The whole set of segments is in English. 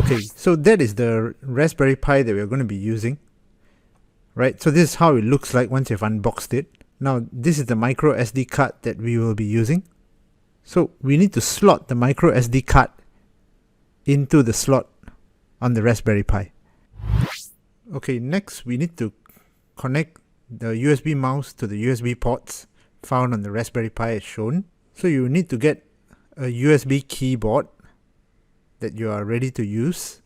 Okay, so that is the Raspberry Pi that we're going to be using. Right, so this is how it looks like once you've unboxed it. Now, this is the micro SD card that we will be using. So we need to slot the micro SD card into the slot on the Raspberry Pi. Okay, next we need to connect the USB mouse to the USB ports found on the Raspberry Pi as shown. So you need to get a USB keyboard that you are ready to use.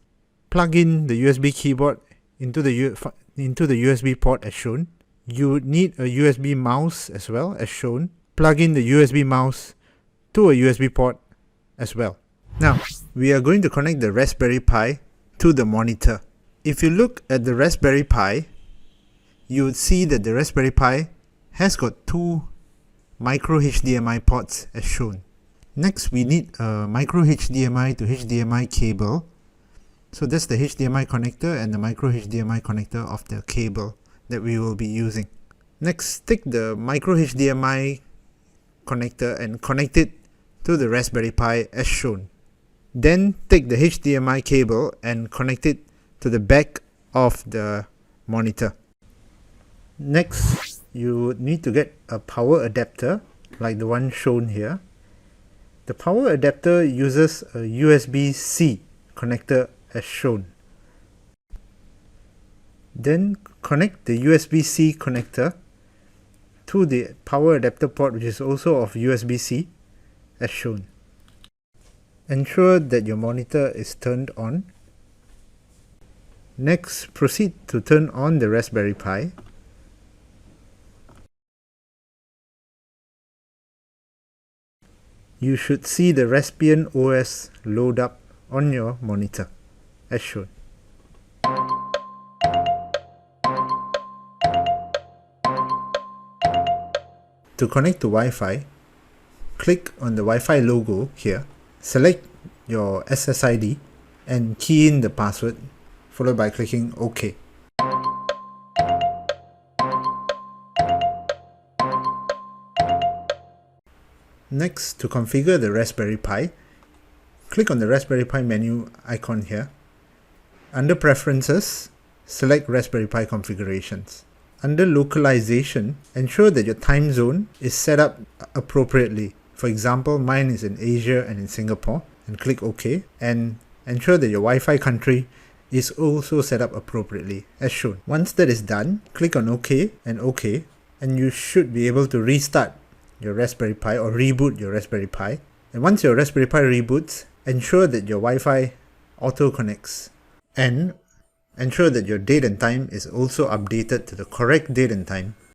Plug in the USB keyboard into the USB port as shown. You would need a USB mouse as well as shown. Plug in the USB mouse to a USB port as well. Now, we are going to connect the Raspberry Pi to the monitor. If you look at the Raspberry Pi, you would see that the Raspberry Pi has got two micro HDMI ports as shown. Next, we need a micro HDMI to HDMI cable. So that's the HDMI connector and the micro HDMI connector of the cable that we will be using. Next, take the micro HDMI connector and connect it to the Raspberry Pi as shown. Then take the HDMI cable and connect it to the back of the monitor. Next, you would need to get a power adapter like the one shown here. The power adapter uses a USB-C connector as shown. Then connect the USB-C connector to the power adapter port, which is also of USB-C as shown. Ensure that your monitor is turned on. Next, proceed to turn on the Raspberry Pi. You should see the Raspbian OS load up on your monitor as shown. To connect to Wi-Fi, click on the Wi-Fi logo here, select your SSID and key in the password, followed by clicking OK. Next, to configure the Raspberry Pi, click on the Raspberry Pi menu icon here. Under Preferences, select Raspberry Pi Configurations. Under Localization, ensure that your time zone is set up appropriately. For example, mine is in Asia and in Singapore, and click OK, and ensure that your Wi-Fi country is also set up appropriately as shown. Once that is done, click on OK and OK, and you should be able to restart your Raspberry Pi or reboot your Raspberry Pi. And once your Raspberry Pi reboots, ensure that your Wi-Fi auto connects and ensure that your date and time is also updated to the correct date and time